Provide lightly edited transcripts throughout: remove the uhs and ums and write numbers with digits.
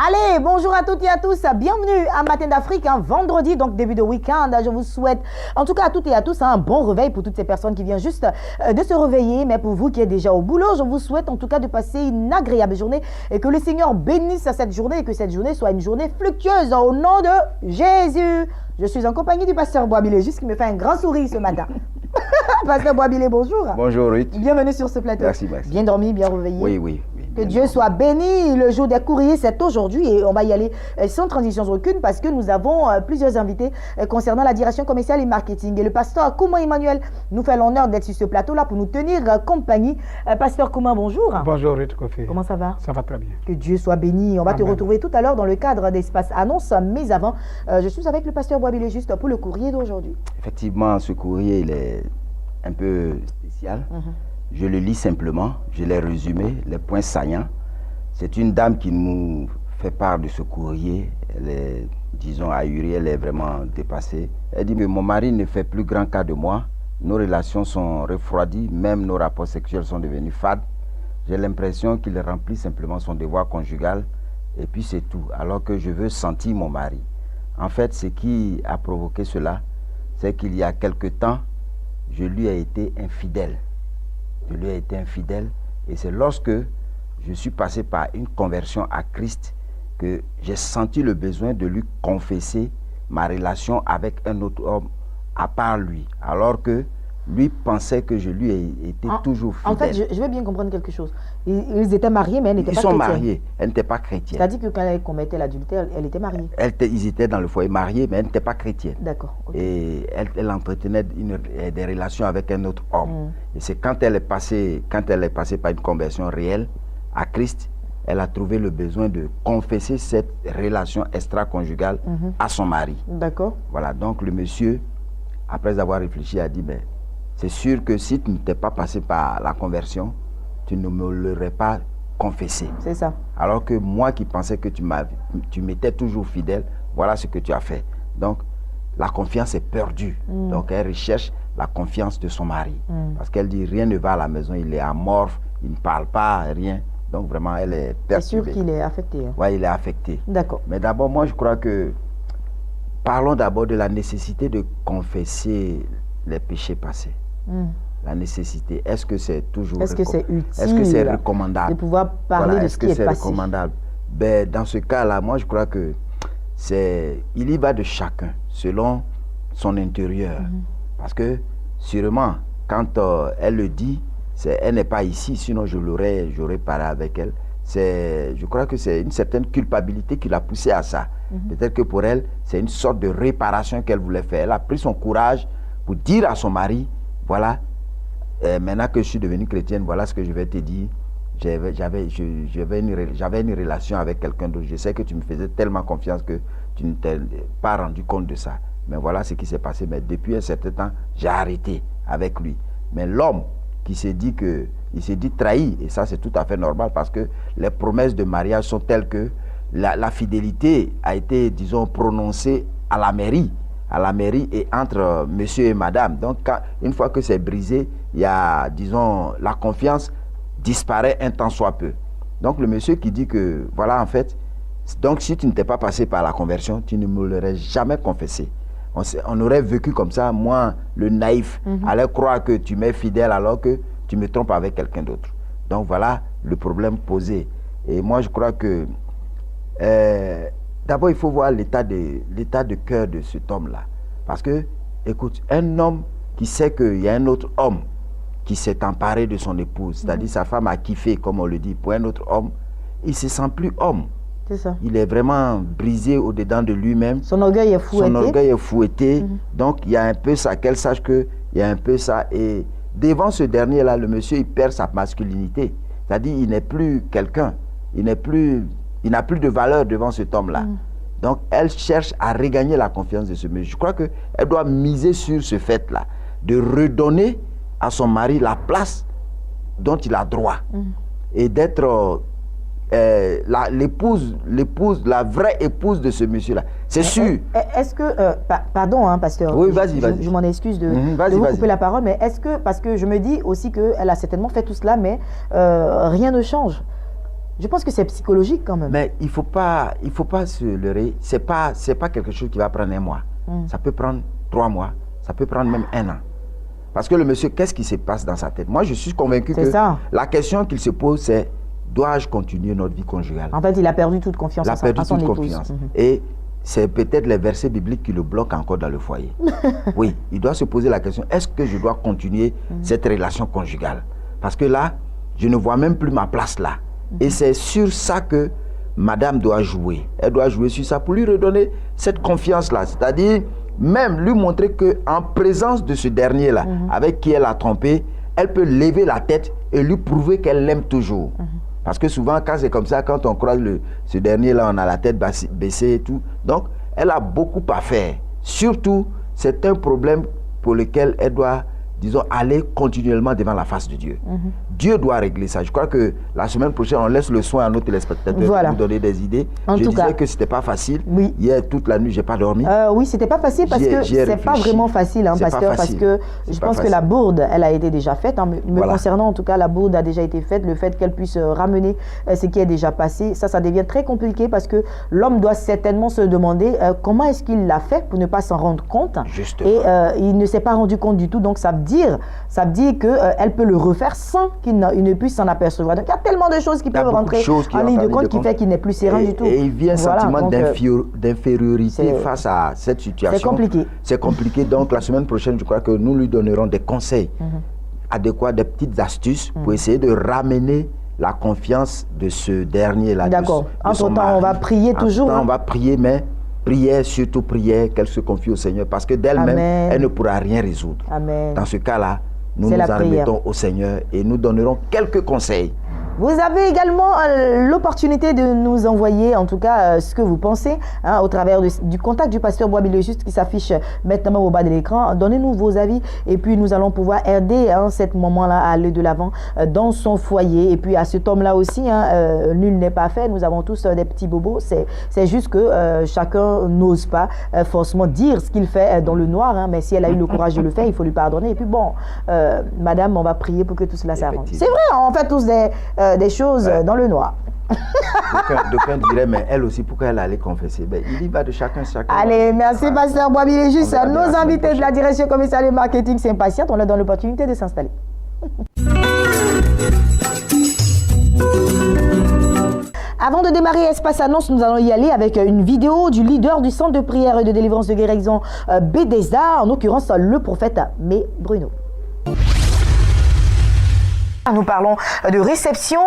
Allez, bonjour à toutes et à tous, bienvenue à Matin d'Afrique, vendredi, donc début de week-end. Je vous souhaite, en tout cas à toutes et à tous, un bon réveil pour toutes ces personnes qui viennent juste de se réveiller. Mais pour vous qui êtes déjà au boulot, je vous souhaite en tout cas de passer une agréable journée et que le Seigneur bénisse cette journée et que cette journée soit une journée fructueuse au nom de Jésus. Je suis en compagnie du pasteur Boabilé, juste qui me fait un grand sourire ce matin. Pasteur Boabilé, bonjour. Bonjour Ruth. Bienvenue sur ce plateau. Merci, merci. Bien dormi, bien réveillé. Oui. Que Dieu soit béni. Le jour des courriers, c'est aujourd'hui et on va y aller sans transition aucune parce que nous avons plusieurs invités concernant la direction commerciale et marketing. Et le pasteur Kouma Emmanuel nous fait l'honneur d'être sur ce plateau-là pour nous tenir compagnie. Pasteur Kouma, bonjour. Bonjour Ruth Kofi. Comment ça va? Ça va très bien. Que Dieu soit béni. On va te retrouver tout à l'heure dans le cadre d'Espace Annonce. Mais avant, je suis avec le pasteur Boabilé juste pour le courrier d'aujourd'hui. Effectivement, ce courrier, il est un peu spécial. Je le lis simplement, je l'ai résumé, les points saillants. C'est une dame qui nous fait part de ce courrier. Elle est, disons, ahurie, elle est vraiment dépassée. Elle dit que mon mari ne fait plus grand cas de moi. Nos relations sont refroidies, même nos rapports sexuels sont devenus fades. J'ai l'impression qu'il remplit simplement son devoir conjugal et puis c'est tout, alors que je veux sentir mon mari. En fait, ce qui a provoqué cela, c'est qu'il y a quelque temps, je lui ai été infidèle. Je lui ai été infidèle et c'est lorsque je suis passé par une conversion à Christ que j'ai senti le besoin de lui confesser ma relation avec un autre homme à part lui, alors que lui pensait que je lui ai été toujours fidèle. En fait, je veux bien comprendre quelque chose. Ils étaient mariés, mais elle n'était pas chrétienne. Ils sont mariés, elle n'était pas chrétienne. C'est-à-dire que quand elle commettait l'adultère, elle était mariée. Ils étaient dans le foyer mariés, mais elle n'était pas chrétienne. D'accord. Okay. Et elle entretenait des relations avec un autre homme. Et c'est quand elle est passée par une conversion réelle à Christ, elle a trouvé le besoin de confesser cette relation extra-conjugale à son mari. D'accord. Voilà, donc le monsieur, après avoir réfléchi, a dit, ben, c'est sûr que si tu n'étais pas passé par la conversion, tu ne me l'aurais pas confessé. C'est ça. Alors que moi qui pensais que tu m'étais toujours fidèle, voilà ce que tu as fait. Donc, la confiance est perdue. Donc, elle recherche la confiance de son mari. Parce qu'elle dit, rien ne va à la maison, il est amorphe, il ne parle pas, rien. Donc, vraiment, elle est perturbée. C'est sûr qu'il est affecté. Hein. Oui, il est affecté. D'accord. Mais d'abord, moi, je crois que parlons d'abord de la nécessité de confesser les péchés passés. La nécessité, est-ce que c'est toujours... Est-ce que c'est utile? Est-ce que c'est recommandable? De pouvoir parler de ce qui est passé. Est-ce que c'est recommandable? Ben, dans ce cas-là, moi, je crois que il y va de chacun, selon son intérieur. Parce que, sûrement, quand elle le dit, elle n'est pas ici, sinon j'aurais parlé avec elle. Je crois que c'est une certaine culpabilité qui l'a poussée à ça. Peut-être que pour elle, c'est une sorte de réparation qu'elle voulait faire. Elle a pris son courage pour dire à son mari, voilà, maintenant que je suis devenue chrétienne, voilà ce que je vais te dire. J'avais une relation avec quelqu'un d'autre. Je sais que tu me faisais tellement confiance que tu ne t'es pas rendu compte de ça. Mais voilà ce qui s'est passé. Mais depuis un certain temps, j'ai arrêté avec lui. Mais l'homme qui s'est dit il s'est dit trahi, et ça c'est tout à fait normal parce que les promesses de mariage sont telles que la fidélité a été, disons, prononcée à la mairie et entre monsieur et madame. Donc, une fois que c'est brisé, il y a, disons, la confiance disparaît un temps soit peu. Donc, le monsieur qui dit que, voilà, en fait, donc si tu n'étais pas passé par la conversion, tu ne me l'aurais jamais confessé. On aurait vécu comme ça, moi, le naïf, allait croire que tu m'es fidèle alors que tu me trompes avec quelqu'un d'autre. Donc, voilà le problème posé. Et moi, je crois que d'abord, il faut voir l'état de cœur de cet homme-là. Parce que, écoute, un homme qui sait qu'il y a un autre homme qui s'est emparé de son épouse, c'est-à-dire sa femme a kiffé, comme on le dit, pour un autre homme, il ne se sent plus homme. C'est ça. Il est vraiment brisé au-dedans de lui-même. Son orgueil est fouetté. Son orgueil est fouetté. Donc, il y a un peu ça, qu'elle sache qu'il y a un peu ça. Et devant ce dernier-là, le monsieur, il perd sa masculinité. C'est-à-dire, il n'est plus quelqu'un. Il n'a plus de valeur devant cet homme-là. Donc, elle cherche à regagner la confiance de ce monsieur. Je crois qu'elle doit miser sur ce fait-là, de redonner à son mari la place dont il a droit. Et d'être l'épouse, la vraie épouse de ce monsieur-là. C'est sûr. Est-ce que, pardon, hein, pasteur, oui, vas-y. Je m'en excuse de vous couper la parole, mais est-ce que, parce que je me dis aussi qu'elle a certainement fait tout cela, mais rien ne change. Je pense que c'est psychologique quand même. Mais il faut pas se leurrer. C'est pas quelque chose qui va prendre un mois. Ça peut prendre 3 mois. Ça peut prendre même 1 an. Parce que le monsieur, qu'est-ce qui se passe dans sa tête? Moi, je suis convaincu que la question qu'il se pose, c'est dois-je continuer notre vie conjugale? En fait, il a perdu toute confiance en son épouse. Et c'est peut-être les versets bibliques qui le bloquent encore dans le foyer. Oui, il doit se poser la question, est-ce que je dois continuer cette relation conjugale? Parce que là, je ne vois même plus ma place là. Et c'est sur ça que madame doit jouer. Elle doit jouer sur ça pour lui redonner cette confiance-là. C'est-à-dire, même lui montrer qu'en présence de ce dernier-là, avec qui elle a trompé, elle peut lever la tête et lui prouver qu'elle l'aime toujours. Parce que souvent, quand c'est comme ça, quand on croise ce dernier-là, on a la tête baissée et tout. Donc, elle a beaucoup à faire. Surtout, c'est un problème pour lequel elle doit, disons, aller continuellement devant la face de Dieu. Dieu doit régler ça. Je crois que la semaine prochaine, on laisse le soin à nos téléspectateurs de nous donner des idées. Je disais que c'était pas facile. Oui. Hier, toute la nuit, j'ai pas dormi. Oui, c'était pas facile parce que c'est pas vraiment facile, hein, pasteur, parce que je pense que la bourde, elle a été déjà faite. Hein, me concernant, en tout cas, la bourde a déjà été faite. Le fait qu'elle puisse ramener ce qui est déjà passé, ça devient très compliqué parce que l'homme doit certainement se demander comment est-ce qu'il l'a fait pour ne pas s'en rendre compte. Justement. Et il ne s'est pas rendu compte du tout. Donc, ça veut dire qu'elle peut le refaire sans qu'il ne puisse s'en apercevoir. Donc, il y a tellement de choses qui peuvent rentrer en ligne de compte qui fait qu'il n'est plus serein du tout. Et il vient un sentiment d'infériorité face à cette situation. C'est compliqué. C'est compliqué. Donc, la semaine prochaine, je crois que nous lui donnerons des conseils adéquats, des petites astuces pour essayer de ramener la confiance de ce dernier-là. D'accord. Entre-temps, on va prier toujours. On va prier, mais prière, surtout prière, qu'elle se confie au Seigneur, parce que d'elle-même, elle ne pourra rien résoudre. Amen. Dans ce cas-là, nous nous en remettons au Seigneur et nous donnerons quelques conseils. Vous avez également l'opportunité de nous envoyer, en tout cas, ce que vous pensez, au travers du contact du pasteur Boabi Le Juste qui s'affiche maintenant au bas de l'écran. Donnez-nous vos avis et puis nous allons pouvoir aider cet moment-là à aller de l'avant dans son foyer. Et puis à cet homme-là aussi, nul n'est pas fait. Nous avons tous des petits bobos. C'est juste que chacun n'ose pas forcément dire ce qu'il fait dans le noir. Mais si elle a eu le courage de le faire, il faut lui pardonner. Et puis bon, madame, on va prier pour que tout cela s'arrange. C'est vrai, on fait tous des choses dans le noir. D'aucuns diraient, mais elle aussi, pourquoi elle allait confesser? Il y va de chacun. Allez, merci pasteur Boabi Le Juste. Nos invités de la direction commerciale et marketing s'impatientent. On leur donne l'opportunité de s'installer. Avant de démarrer Espace Annonce, nous allons y aller avec une vidéo du leader du centre de prière et de délivrance de guérison Bethesda, en l'occurrence le prophète May Bruno. Nous parlons de réception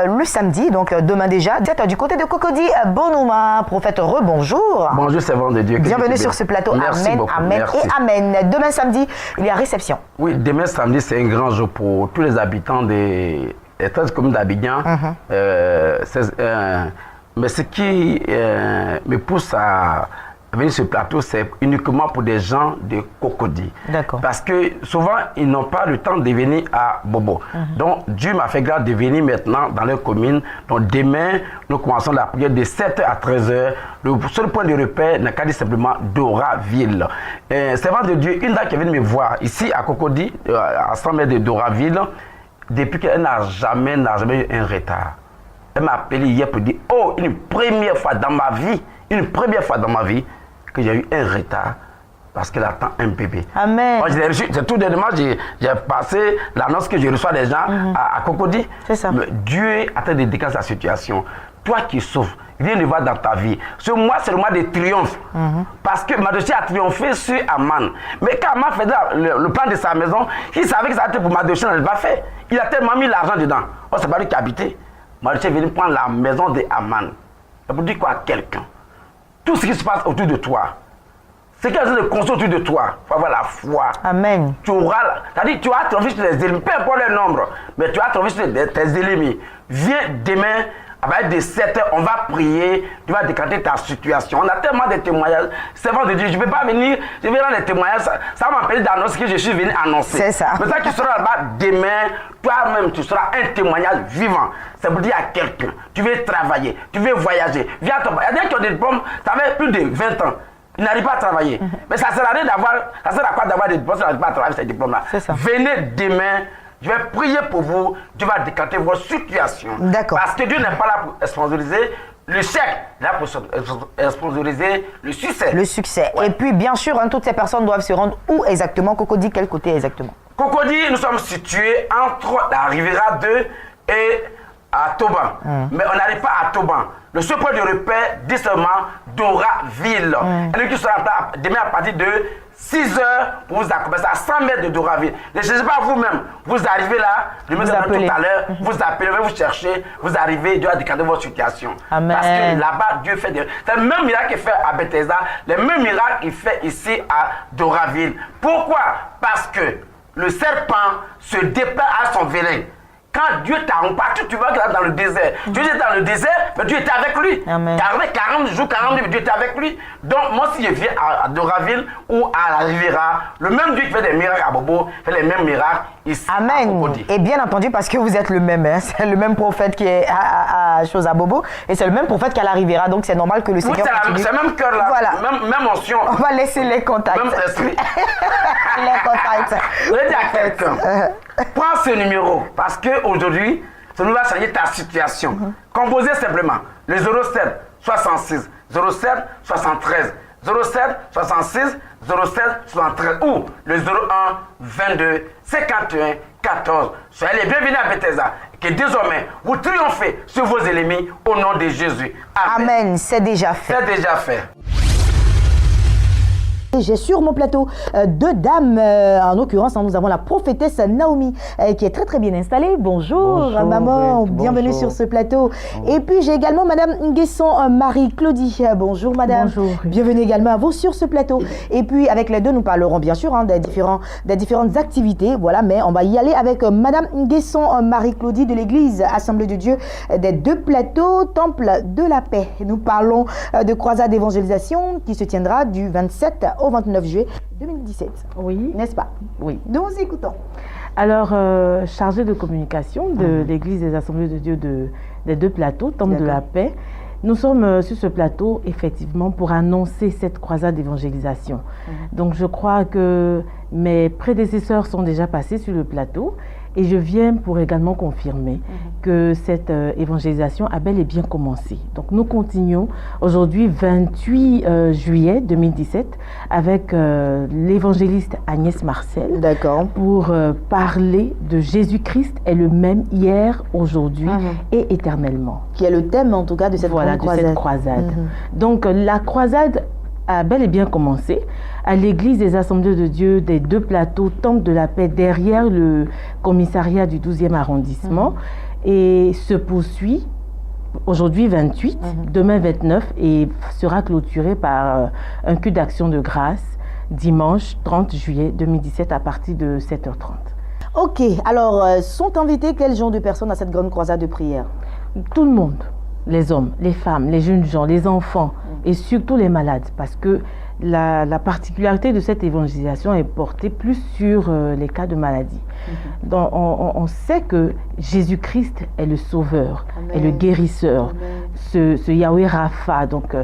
le samedi, donc demain déjà, du côté de Cocody Bonhoumma. Prophète, rebonjour. Bonjour, servant de Dieu. Bienvenue sur ce plateau. Merci amen, beaucoup. Amen Merci. Et amen. Demain samedi, il y a réception. Oui, demain samedi, c'est un grand jour pour tous les habitants des 13 communes d'Abidjan. Mais ce qui me pousse à venir sur ce plateau, c'est uniquement pour des gens de Cocody. D'accord. Parce que souvent, ils n'ont pas le temps de venir à Bobo. Donc, Dieu m'a fait grâce de venir maintenant dans leur commune. Donc, demain, nous commençons la prière de 7h à 13h. Le seul point de repère n'a qu'à dire simplement Doraville. Servant de Dieu, une dame qui vient me voir ici à Cocody, à 100 mètres de Doraville, depuis qu'elle n'a jamais eu un retard. Elle m'a appelé hier pour dire, oh, une première fois dans ma vie, que j'ai eu un retard parce qu'elle attend un bébé. Amen. Moi, c'est tout dernièrement, j'ai passé l'annonce que je reçois des gens à Cocody. C'est ça. Mais Dieu est en train de décaler la situation. Toi qui souffres, rien ne va dans ta vie. Ce mois, c'est le mois de triomphe. Parce que Mardochée a triomphé sur Aman. Mais quand Aman faisait le plan de sa maison, il savait que ça allait pour Mardochée, il n'avait pas fait. Il a tellement mis l'argent dedans. Oh, c'est pas lui qui habitait. Mardochée est venu prendre la maison de Aman. Ça veut dire quoi à quelqu'un? Tout ce qui se passe autour de toi, c'est quelque chose de construit autour de toi. Il faut avoir la foi. Amen. Tu auras, c'est-à-dire tu as triomphé sur tes ennemis, peu importe le nombre, mais tu as triomphé sur tes ennemis. Viens demain à partir de 7 heures, on va prier, tu vas décanter ta situation. On a tellement de témoignages. C'est vrai de Dieu, je ne peux pas venir, je vais dans les témoignages, ça m'empêche d'annoncer que je suis venu annoncer. C'est ça. Mais ça, tu seras là-bas demain, toi-même, tu seras un témoignage vivant. Ça veut dire à quelqu'un, tu veux travailler, tu veux voyager. Viens ton... Il y a des qui ont des diplômes, ça fait plus de 20 ans. Ils n'arrivent pas à travailler. Mais ça sert à rien d'avoir, ça sert à quoi d'avoir des diplômes, ça n'arrive pas à travailler ces diplômes-là. Venez demain, je vais prier pour vous, Dieu va décanter votre situation. D'accord. Parce que Dieu n'est pas là pour sponsoriser le chèque, là pour sponsoriser le succès. Le succès. Ouais. Et puis, bien sûr, toutes ces personnes doivent se rendre où exactement? Cocody, quel côté exactement? Cocody, nous sommes situés entre la Riviera 2 et à Toban. Mais on n'arrive pas à Toban. Le seul point de repère, dit seulement Doraville. Et nous qui serons demain à partir de 6 heures pour vous accompagner. C'est à 100 mètres de Doraville. Ne cherchez pas vous-même. Vous arrivez là, je me demande tout à l'heure, vous appelez, vous cherchez, vous arrivez, Dieu a décanté votre situation. Amen. Parce que là-bas, Dieu fait des... C'est le même miracle qu'il fait à Bethesda, le même miracle qu'il fait ici à Doraville. Pourquoi? Parce que le serpent se déplace à son vénin. Quand Dieu t'a partout, tu vois qu'il est dans le désert. Dieu était dans le désert, mais Dieu était avec lui. Amen. 40 jours, 40 nuits, Dieu était avec lui. Donc, moi, si je viens à Doraville ou à la Riviera, le même Dieu qui fait des miracles à Bobo fait les mêmes miracles ici. Amen. À Cocody. Et bien entendu, parce que vous êtes le même. Hein. C'est le même prophète qui est à chose à Bobo. Et c'est le même prophète qui est à la Riviera. Donc, c'est normal que le Seigneur. Oui, c'est le même cœur là. Voilà. Même onction. On va laisser les contacts. Même esprit. Les contacts. Je vais dire à quelqu'un, prends ce numéro parce qu'aujourd'hui, ça nous va changer ta situation. Composez simplement le 07 66 07 73 07 66 07 73 ou le 01 22 51 14. Soyez les bienvenus à Bethesda. Que désormais, vous triomphez sur vos ennemis au nom de Jésus. Amen. Amen. C'est déjà fait. C'est déjà fait. J'ai sur mon plateau deux dames, en l'occurrence, nous avons la prophétesse Naomi qui est très très bien installée. Bonjour, maman, bienvenue sur ce plateau. Et puis j'ai également madame Nguesson Marie-Claudie. Bonjour madame. Bonjour. Bienvenue également à vous sur ce plateau. Et puis avec les deux, nous parlerons bien sûr des différentes activités, voilà, mais on va y aller avec madame Nguesson Marie-Claudie de l'église Assemblée de Dieu des Deux Plateaux, Temple de la Paix. Nous parlons de croisade d'évangélisation qui se tiendra du 27 au 29 juillet 2017. Oui. N'est-ce pas? Oui. Nous vous écoutons. Alors, chargé de communication de l'Église des Assemblées de Dieu des Deux Plateaux, Temple de la Paix, nous sommes sur ce plateau, effectivement, pour annoncer cette croisade d'évangélisation. Donc, je crois que mes prédécesseurs sont déjà passés sur le plateau et je viens pour également confirmer que cette évangélisation a bel et bien commencé. Donc, nous continuons aujourd'hui, 28 juillet 2017, avec l'évangéliste Agnès Marcel. D'accord. Pour parler de Jésus-Christ est le même hier, aujourd'hui et éternellement. Qui est le thème, en tout cas, de cette croisade. Donc, la croisade a bel et bien commencé à l'église des Assemblées de Dieu des Deux Plateaux, Temple de la Paix, derrière le commissariat du 12e arrondissement, et se poursuit aujourd'hui 28, demain 29, et sera clôturé par un culte d'action de grâce dimanche 30 juillet 2017 à partir de 7h30. Ok, alors sont invités quel genre de personnes à cette grande croisade de prière? Tout le monde, les hommes, les femmes, les jeunes gens, les enfants et surtout les malades, parce que la particularité de cette évangélisation est portée plus sur les cas de maladie. Donc, on sait que Jésus-Christ est le sauveur, est le guérisseur, ce Yahweh Rapha. Donc,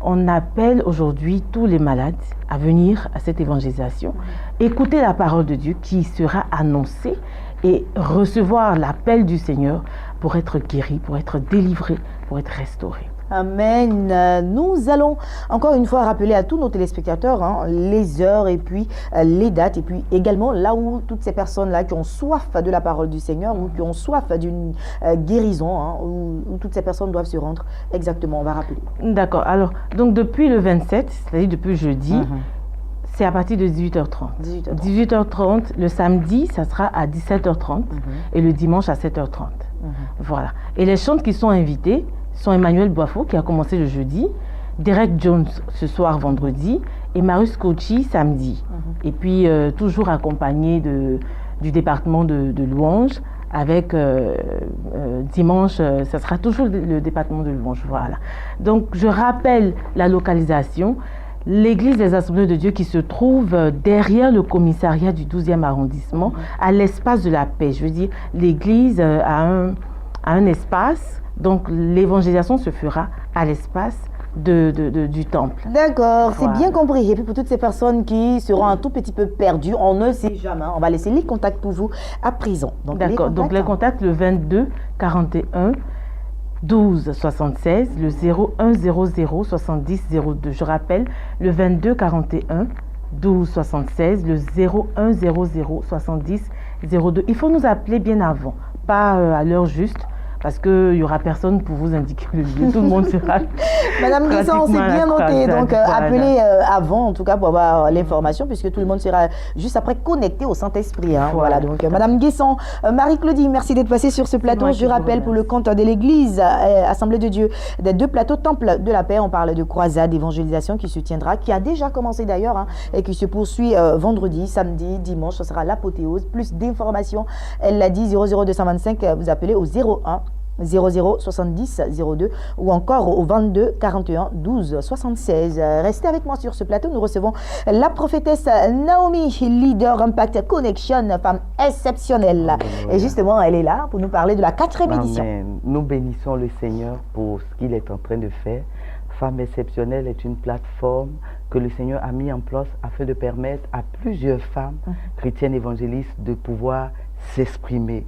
on appelle aujourd'hui tous les malades à venir à cette évangélisation, écouter la parole de Dieu qui sera annoncée et recevoir l'appel du Seigneur pour être guéri, pour être délivré, pour être restauré. Amen. Nous allons encore une fois rappeler à tous nos téléspectateurs les heures et puis les dates et puis également là où toutes ces personnes-là qui ont soif de la parole du Seigneur ou qui ont soif d'une guérison, où toutes ces personnes doivent se rendre exactement. On va rappeler. D'accord. Alors, donc depuis le 27, c'est-à-dire depuis jeudi, c'est à partir de 18h30. 18h30, le samedi, ça sera à 17h30 et le dimanche à 7h30. Voilà. Et les chantes qui sont invités sont Emmanuel Boifo qui a commencé le jeudi, Derek Jones ce soir vendredi et Marius Kochi samedi. Et puis toujours accompagné du département de louanges avec dimanche, ça sera toujours le département de louange. Voilà. Donc, je rappelle la localisation. L'église des Assemblées de Dieu qui se trouve derrière le commissariat du 12e arrondissement, à l'espace de la paix. Je veux dire, l'église a un espace, donc l'évangélisation se fera à l'espace du temple. D'accord, Voilà. c'est bien compris. Et puis pour toutes ces personnes qui seront un tout petit peu perdues, on ne sait jamais. On va laisser les contacts pour vous à présent. D'accord, donc les contacts, le 22 41 12 76, le 01 00 70 02. Je rappelle, le 22 41 12 76, le 01 00 70 02. Il faut nous appeler bien avant, pas à l'heure juste, parce qu'il n'y aura personne pour vous indiquer le lieu. Tout le monde sera. Madame Guesson, c'est bien noté. Donc, appelez avant, en tout cas, pour avoir l'information, puisque tout le monde sera juste après connecté au Saint-Esprit. Hein. Voilà. Donc, Madame Guesson, Marie-Claudie, merci d'être passée sur ce plateau. Je rappelle pour le compte de l'Église Assemblée de Dieu, des 2 plateaux Temple de la Paix, on parle de croisade d'évangélisation qui se tiendra, qui a déjà commencé d'ailleurs, hein, et qui se poursuit vendredi, samedi, dimanche. Ce sera l'apothéose. Plus d'informations, elle l'a dit, 00225, vous appelez au 01 00 70 02 ou encore au 22 41 12 76. Restez avec moi sur ce plateau. Nous recevons la prophétesse Naomi, leader Impact Connection, femme exceptionnelle. Alléluia. Et justement, elle est là pour nous parler de la 4e édition. Amen. Nous bénissons le Seigneur pour ce qu'il est en train de faire. Femme exceptionnelle est une plateforme que le Seigneur a mis en place afin de permettre à plusieurs femmes chrétiennes évangélistes de pouvoir s'exprimer.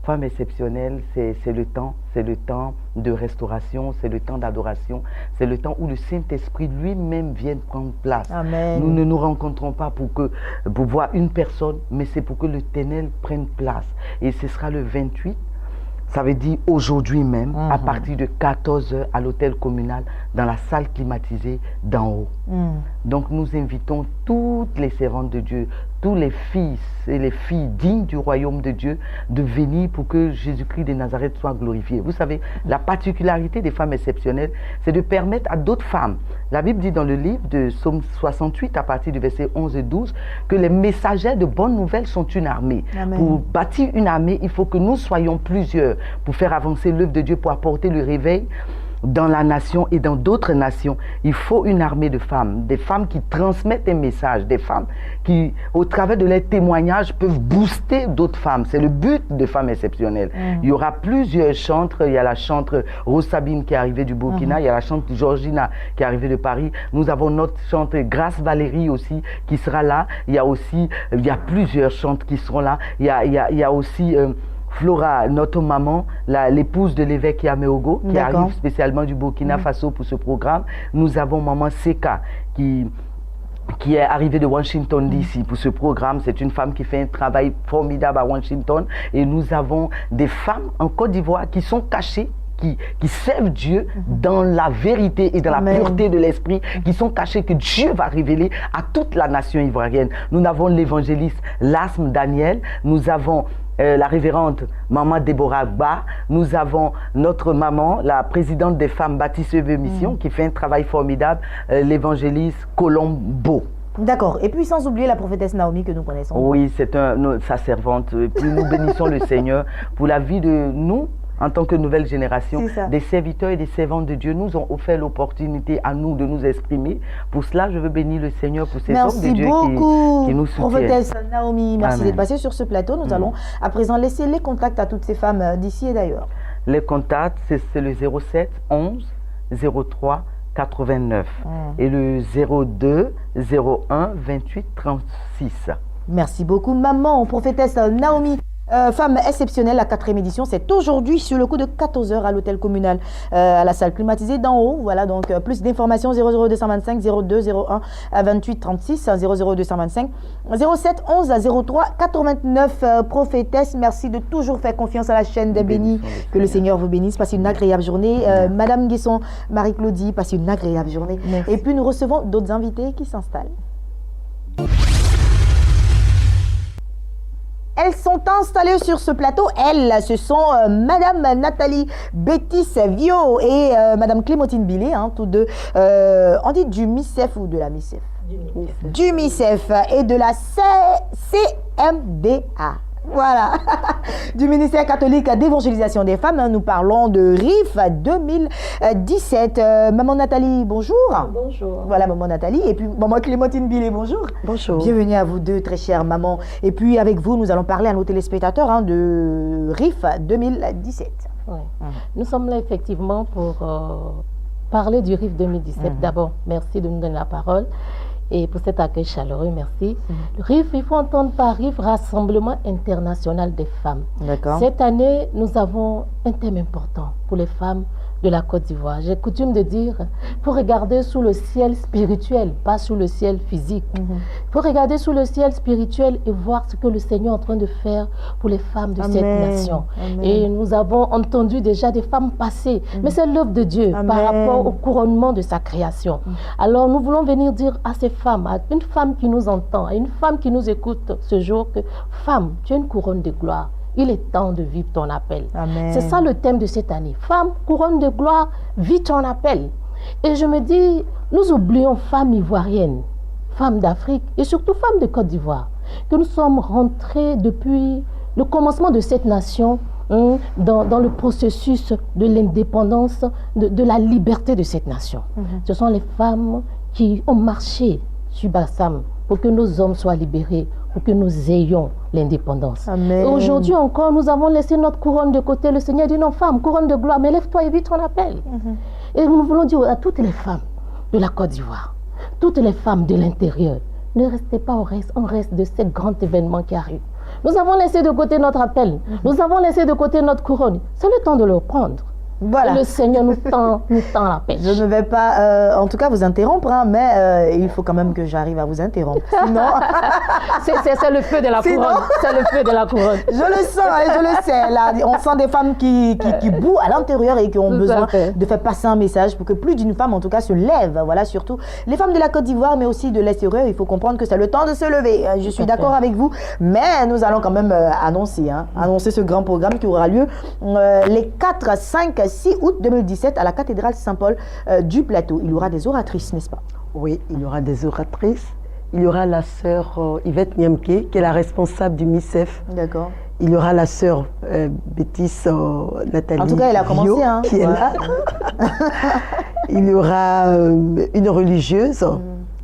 Femme exceptionnelle, c'est le temps de restauration, c'est le temps d'adoration, c'est le temps où le Saint-Esprit lui-même vient prendre place. Amen. Nous ne nous rencontrons pas pour voir une personne, mais c'est pour que l'Éternel prenne place. Et ce sera le 28. Ça veut dire aujourd'hui même, à partir de 14 h à l'hôtel communal, dans la salle climatisée d'en haut. Donc nous invitons toutes les servantes de Dieu, tous les fils et les filles dignes du royaume de Dieu de venir pour que Jésus-Christ de Nazareth soit glorifié. Vous savez, la particularité des femmes exceptionnelles, c'est de permettre à d'autres femmes. La Bible dit dans le livre de Psaume 68, à partir du verset 11 et 12, que les messagers de bonnes nouvelles sont une armée. Amen. Pour bâtir une armée, il faut que nous soyons plusieurs pour faire avancer l'œuvre de Dieu, pour apporter le réveil dans la nation et dans d'autres nations. Il faut une armée de femmes, des femmes qui transmettent un message, des femmes qui, au travers de leurs témoignages, peuvent booster d'autres femmes. C'est le but de Femmes exceptionnelles. Il y aura plusieurs chantres. Il y a la chantre Rose Sabine qui est arrivée du Burkina, il y a la chantre Georgina qui est arrivée de Paris. Nous avons notre chantre Grâce Valérie aussi qui sera là. Il y a plusieurs chantres qui seront là. Il y a aussi Flora, notre maman, l'épouse de l'évêque Yameogo, qui arrive spécialement du Burkina Faso pour ce programme. Nous avons maman Seka, qui est arrivée de Washington DC pour ce programme. C'est une femme qui fait un travail formidable à Washington. Et nous avons des femmes en Côte d'Ivoire qui sont cachées, qui servent Dieu dans la vérité et dans la pureté de l'esprit, qui sont cachés, que Dieu va révéler à toute la nation ivoirienne. Nous avons l'évangéliste Lasme Daniel, nous avons la révérende maman Déborah Ba, nous avons notre maman, la présidente des femmes Baptiste Mission, qui fait un travail formidable, l'évangéliste Colombo. D'accord. Et puis sans oublier la prophétesse Naomi que nous connaissons. Oui, c'est sa servante. Et puis nous bénissons le Seigneur pour la vie de nous, en tant que nouvelle génération, des serviteurs et des servantes de Dieu nous ont offert l'opportunité à nous de nous exprimer. Pour cela, je veux bénir le Seigneur pour ces hommes de Dieu qui nous soutiennent. Prophétesse Naomi, merci d'être passée sur ce plateau. Nous allons à présent laisser les contacts à toutes ces femmes d'ici et d'ailleurs. Les contacts, c'est le 07 11 03 89 et le 02 01 28 36. Merci beaucoup, maman, prophétesse Naomi. Femme exceptionnelle, la 4e édition, c'est aujourd'hui sur le coup de 14 h à l'hôtel communal, à la salle climatisée d'en haut. Voilà, donc plus d'informations 00225 02 01 28 36 00225 07 11 03 89. Prophétesse, merci de toujours faire confiance à la chaîne des bénis. Que le Seigneur vous bénisse. Passez une agréable journée. Madame Guesson, Marie-Claudie, passez une agréable journée. Merci. Et puis nous recevons d'autres invités qui s'installent. Elles sont installées sur ce plateau. Elles, ce sont Madame Nathalie Bétis-Vio et Madame Clémentine Billet, hein, tous deux. On dit du MICEF ou de la MICEF? Du MICEF et de la CMDA. Voilà. Du ministère catholique d'évangélisation des femmes, nous parlons de RIF 2017. Maman Nathalie, bonjour. Bonjour. Voilà, maman Nathalie. Et puis, maman Clémentine Billet, bonjour. Bonjour. Bienvenue à vous deux, très chères mamans. Et puis, avec vous, nous allons parler à nos téléspectateurs de RIF 2017. Ouais. Nous sommes là effectivement pour parler du RIF 2017. D'abord, merci de nous donner la parole et pour cet accueil chaleureux, merci. Le RIF, il faut entendre par RIF, Rassemblement international des femmes. D'accord. Cette année, nous avons un thème important pour les femmes de la Côte d'Ivoire. J'ai coutume de dire, il faut regarder sous le ciel spirituel, pas sous le ciel physique. Il faut regarder sous le ciel spirituel et voir ce que le Seigneur est en train de faire pour les femmes de cette nation. Amen. Et nous avons entendu déjà des femmes passer, mais c'est l'œuvre de Dieu Amen. par rapport au couronnement de sa création. Alors nous voulons venir dire à ces femmes, à une femme qui nous entend, à une femme qui nous écoute ce jour que, femme, tu as une couronne de gloire. Il est temps de vivre ton appel. Amen. C'est ça le thème de cette année. Femme, couronne de gloire, vis ton appel. Et je me dis, nous oublions femmes ivoiriennes, femmes d'Afrique et surtout femmes de Côte d'Ivoire, que nous sommes rentrées depuis le commencement de cette nation dans le processus de l'indépendance, de la liberté de cette nation. Ce sont les femmes qui ont marché sur Bassam pour que nos hommes soient libérés, pour que nous ayons l'indépendance. Amen. Et aujourd'hui encore, nous avons laissé notre couronne de côté. Le Seigneur dit, non, femme, couronne de gloire, mais lève-toi et vis ton appel. Et nous voulons dire à toutes les femmes de la Côte d'Ivoire, toutes les femmes de l'intérieur, ne restez pas au reste, on reste de ces grands événements qui arrivent. Nous avons laissé de côté notre appel, nous avons laissé de côté notre couronne. C'est le temps de le reprendre. Voilà. Et le Seigneur nous tend la pêche. Je ne vais pas, en tout cas, vous interrompre, hein, mais il faut quand même que j'arrive à vous interrompre. Sinon, c'est le feu de la Sinon- couronne. C'est le feu de la couronne. je le sens, et je le sais. Là, on sent des femmes qui bouent à l'intérieur et qui ont Tout à besoin fait. de faire passer un message pour que plus d'une femme, en tout cas, se lève. Voilà, surtout les femmes de la Côte d'Ivoire, mais aussi de l'extérieur. Il faut comprendre que c'est le temps de se lever. Je suis à d'accord fait. avec vous, mais nous allons quand même annoncer ce grand programme qui aura lieu les 4, 5, 6 août 2017 à la cathédrale Saint-Paul du Plateau. Il y aura des oratrices, n'est-ce pas? Oui, il y aura des oratrices. Il y aura la sœur Yvette Niemke, qui est la responsable du MICEF. D'accord. Il y aura la sœur Bétis Nathalie En tout cas, elle a commencé, Bio, hein. qui est Ouais. là. Il y aura une religieuse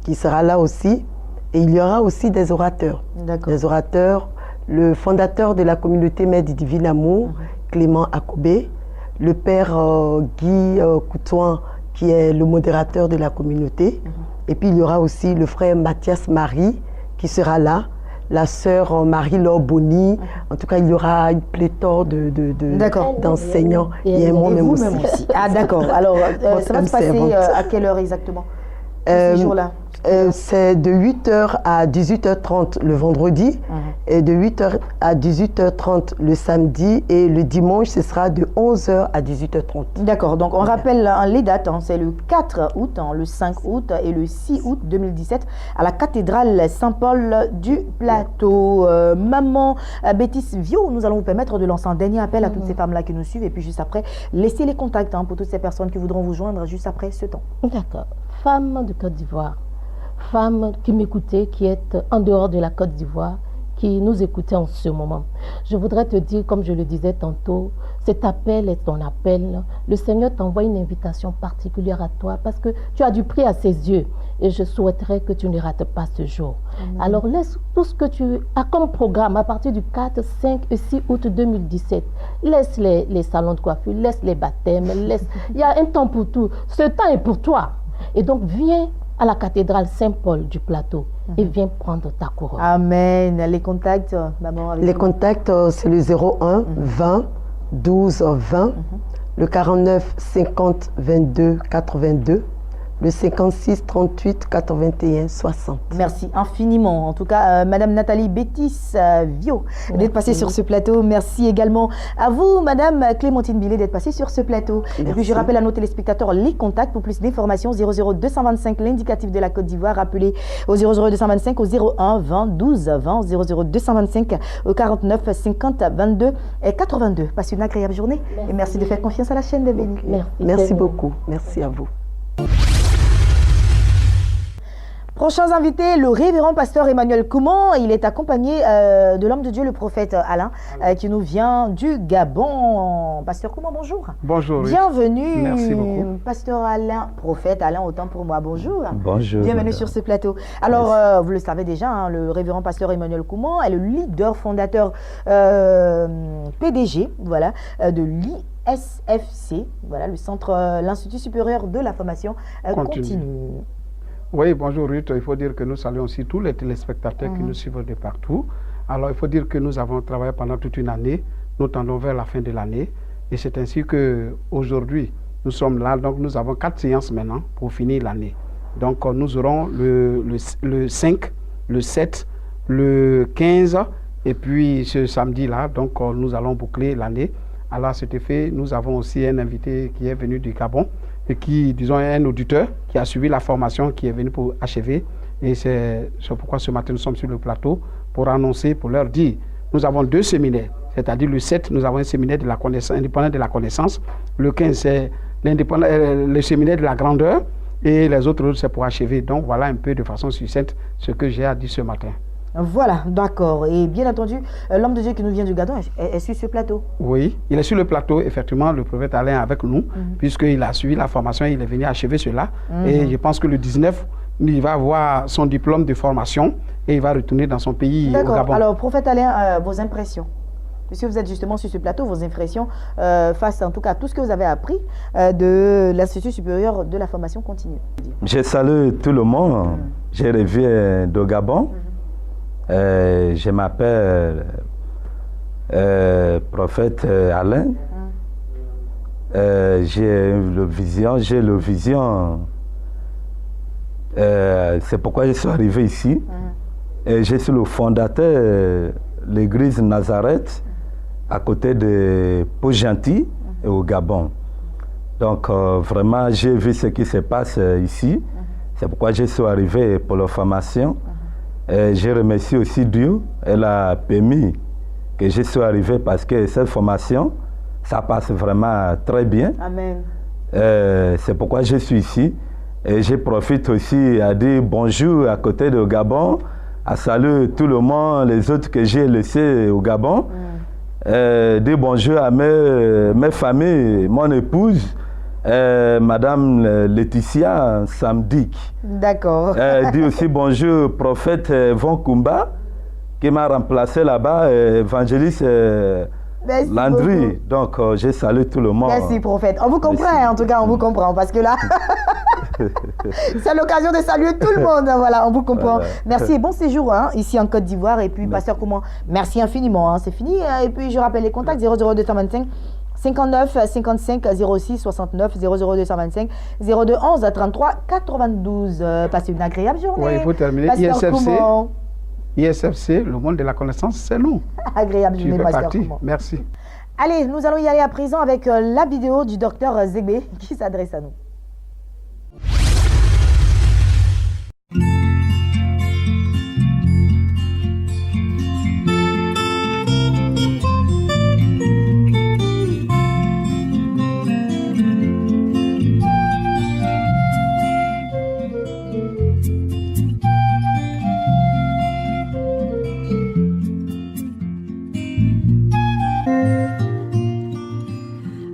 qui sera là aussi. Et il y aura aussi des orateurs. D'accord. Des orateurs. Le fondateur de la communauté Mère du Divin Amour, Clément Akobé. Le père Guy Coutouin, qui est le modérateur de la communauté. Et puis il y aura aussi le frère Mathias Marie qui sera là, la sœur Marie-Laure Bonny. En tout cas, il y aura une pléthore D'accord. d'enseignants. Et Il y a moi Et même vous-même aussi. aussi. Ah d'accord. Alors, ça va Votre se passer servante. à quelle heure exactement ce jour-là? C'est de 8h à 18h30 le vendredi et de 8h à 18h30 le samedi, et le dimanche ce sera de 11h à 18h30. D'accord. Donc on rappelle les dates. C'est le 4 août, le 5 août et le 6 août 2017 à la cathédrale Saint-Paul du Plateau. Maman Bétis Vio, nous allons vous permettre de lancer un dernier appel à toutes ces femmes-là qui nous suivent, et puis juste après, laissez les contacts pour toutes ces personnes qui voudront vous joindre juste après ce temps. D'accord. Femme de Côte d'Ivoire, femme qui m'écoutait, qui est en dehors de la Côte d'Ivoire, qui nous écoutait en ce moment. Je voudrais te dire, comme je le disais tantôt, cet appel est ton appel. Le Seigneur t'envoie une invitation particulière à toi parce que tu as du prix à ses yeux. Et je souhaiterais que tu ne rates pas ce jour. Alors laisse tout ce que tu as comme programme à partir du 4, 5 et 6 août 2017. Laisse les salons de coiffure, laisse les baptêmes, il y a un temps pour tout. Ce temps est pour toi. Et donc viens à la cathédrale Saint-Paul du Plateau et viens prendre ta couronne. Amen. Les contacts, maman. Avec Les vous. contacts, c'est le 01 20 12 20, le 49 50 22 82, le 56 38 81 60. Merci infiniment. En tout cas, Madame Nathalie Bétis Vio d'être passée sur ce plateau. Merci également à vous, Madame Clémentine Billet, d'être passée sur ce plateau. Et puis je rappelle à nos téléspectateurs les contacts pour plus d'informations. 00225, l'indicatif de la Côte d'Ivoire. Rappelez au 00225 au 01 20 12 20, 00225 au 49 50 22 et 82. Passez une agréable journée et merci de faire confiance à la chaîne de Béni. Merci. Merci beaucoup. Merci à vous. Prochains invités, le révérend pasteur Emmanuel Kouman. Il est accompagné de l'homme de Dieu, le prophète Alain, qui nous vient du Gabon. Pasteur Kouman, bonjour. Bonjour. Bienvenue. Merci beaucoup. Pasteur Alain, prophète Alain, autant pour moi, bonjour. Bonjour. Bienvenue sur ce plateau. Alors, vous le savez déjà, hein, le révérend pasteur Emmanuel Kouman est le leader fondateur PDG, voilà, de l'ISFC, voilà, le centre, l'Institut supérieur de la formation continue. Oui, bonjour Ruth. Il faut dire que nous saluons aussi tous les téléspectateurs qui nous suivent de partout. Alors, il faut dire que nous avons travaillé pendant toute une année. Nous tendons vers la fin de l'année. Et c'est ainsi qu'aujourd'hui, nous sommes là. Donc, nous avons 4 séances maintenant pour finir l'année. Donc, nous aurons le 5, le 7, le 15 et puis ce samedi-là. Donc, nous allons boucler l'année. Alors, à cet effet, nous avons aussi un invité qui est venu du Gabon et qui, disons, est un auditeur qui a suivi la formation, qui est venu pour achever. Et c'est pourquoi ce matin, nous sommes sur le plateau pour annoncer, pour leur dire, nous avons 2 séminaires. C'est-à-dire le 7, nous avons un séminaire de la connaissance, indépendant de la connaissance. Le 15, c'est le séminaire de la grandeur. Et les autres, c'est pour achever. Donc, voilà un peu de façon succincte ce que j'ai à dire ce matin. Voilà, d'accord. Et bien entendu, l'homme de Dieu qui nous vient du Gabon est sur ce plateau. Oui, il est sur le plateau, effectivement, le prophète Alain est avec nous, puisqu'il a suivi la formation, il est venu achever cela. Et je pense que le 19, il va avoir son diplôme de formation et il va retourner dans son pays au Gabon. D'accord. Alors, prophète Alain, vos impressions, puisque vous êtes justement sur ce plateau, vos impressions face en tout cas à tout ce que vous avez appris de l'Institut supérieur de la formation continue. Je salue tout le monde. Je reviens du Gabon. Je m'appelle prophète Alain. J'ai le vision. C'est pourquoi je suis arrivé ici. Et je suis le fondateur de l'église Nazareth à côté de Port-Gentil et au Gabon. Donc vraiment, j'ai vu ce qui se passe ici. C'est pourquoi je suis arrivé pour la formation. Et je remercie aussi Dieu. Elle a permis que je sois arrivé parce que cette formation, ça passe vraiment très bien. Amen. C'est pourquoi je suis ici. Et je profite aussi à dire bonjour à côté de Gabon, à saluer tout le monde, les autres que j'ai laissés au Gabon. Dire bonjour à mes familles, mon épouse, Madame Laetitia Samdik. D'accord. Dit aussi bonjour prophète Von Kumba qui m'a remplacé là-bas, évangéliste Landry. Donc je salue tout le monde. Merci prophète. On vous comprend, en tout cas on vous comprend parce que là c'est l'occasion de saluer tout le monde. Voilà, on vous comprend. Merci et bon séjour ici en Côte d'Ivoire. Et puis pasteur Kouman, merci infiniment. C'est fini. Et puis je rappelle les contacts 00225 59 55 06 69 00225 02 11 33 92. Passez une agréable journée. Oui, il faut terminer. ISFC, le monde de la connaissance, c'est nous. Agréable journée, pasteur Kouman. Merci. Allez, nous allons y aller à présent avec la vidéo du docteur Zégbé qui s'adresse à nous.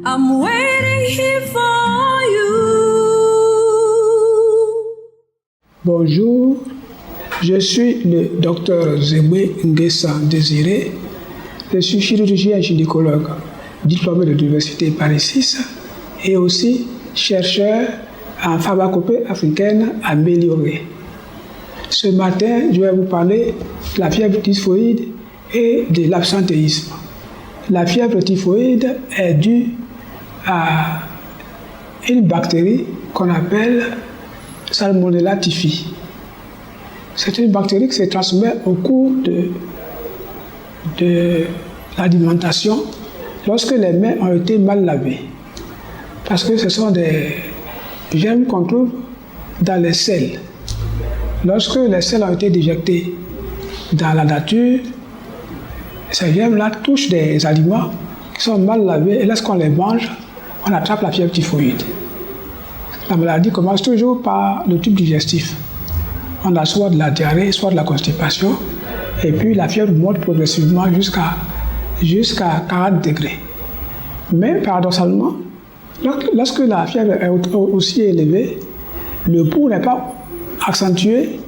I'm waiting here for you. Bonjour, je suis le docteur Zégbé Nguessa Désiré. Je suis chirurgien gynécologue, diplômé de l'Université Paris 6 et aussi chercheur en pharmacopée africaine améliorée. Ce matin, je vais vous parler de la fièvre typhoïde et de l'absentéisme. La fièvre typhoïde est due à une bactérie qu'on appelle Salmonella typhi. C'est une bactérie qui se transmet au cours de l'alimentation lorsque les mains ont été mal lavées. Parce que ce sont des germes qu'on trouve dans les selles. Lorsque les selles ont été déjectées dans la nature, ces germes-là touchent des aliments qui sont mal lavés et lorsqu'on les mange, on attrape la fièvre typhoïde. La maladie commence toujours par le tube digestif. on a soit de la diarrhée, soit de la constipation, et puis la fièvre monte progressivement jusqu'à 40 degrés. Mais paradoxalement, lorsque la fièvre est aussi élevée, le pouls n'est pas accentué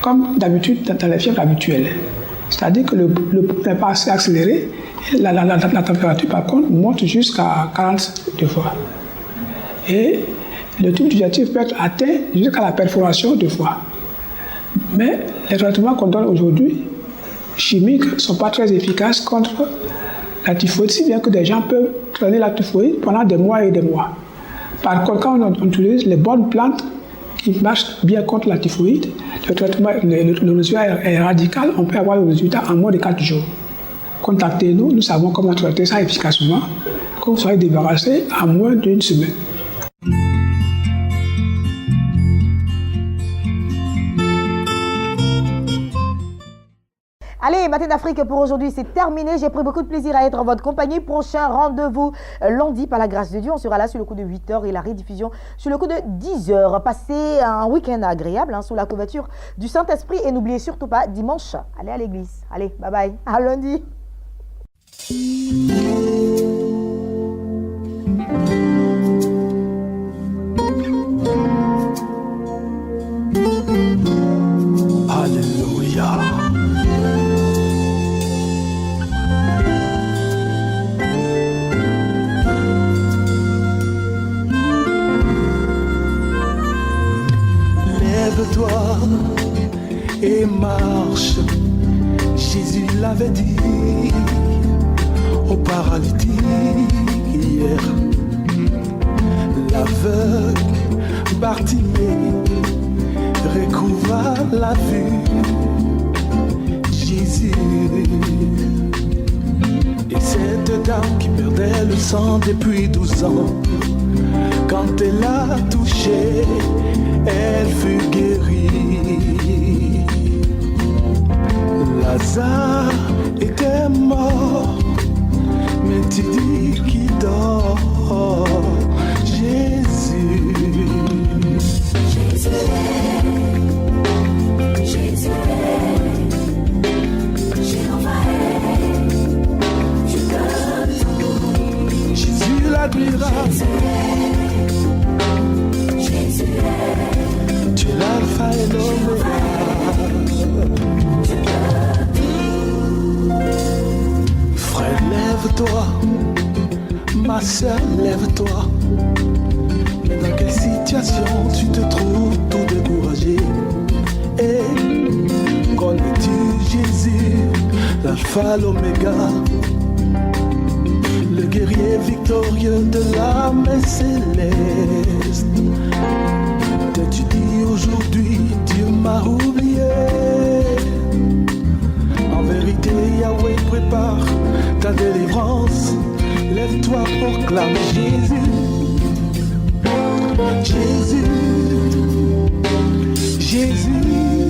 comme d'habitude dans les fièvres habituelles. C'est-à-dire que le pouls n'est pas assez accéléré, et la température par contre monte jusqu'à 42 fois. Et le tube digestif peut être atteint jusqu'à la perforation de foie. Mais les traitements qu'on donne aujourd'hui, chimiques, ne sont pas très efficaces contre la typhoïde, si bien que des gens peuvent traîner la typhoïde pendant des mois et des mois. Par contre, quand on utilise les bonnes plantes qui marchent bien contre la typhoïde, le traitement, le résultat est radical, on peut avoir le résultat en moins de 4 jours. Contactez-nous, nous savons comment traiter ça efficacement, que vous soyez débarrassé en moins d'une semaine. Allez, Matin d'Afrique pour aujourd'hui, c'est terminé. J'ai pris beaucoup de plaisir à être en votre compagnie. Prochain rendez-vous lundi, par la grâce de Dieu. On sera là sur le coup de 8h et la rediffusion sur le coup de 10h. Passez un week-end agréable sous la couverture du Saint-Esprit. Et n'oubliez surtout pas, dimanche, allez à l'église. Allez, bye bye. À lundi. Alléluia. Lève-toi et marche. Jésus l'avait dit au paralytique hier. L'aveugle Bartimée recouvra la vue. Jésus et cette dame qui perdait le sang depuis 12 ans, quand elle l'a touché, elle fut guérie. Lazare était mort, mais tu dis qu'il dort. Jésus. Jésus l'admirera. Tu es l'alpha et l'oméga. Frère, lève-toi. Ma soeur, lève-toi. Mais dans quelle situation tu te trouves tout découragé? Et connais-tu Jésus, l'alpha, l'oméga, le guerrier victorieux de l'armée céleste? T'es-tu dit aujourd'hui, Dieu m'a oublié? En vérité, Yahweh prépare ta délivrance. Lève-toi, proclame Jésus. Jésus, Jésus.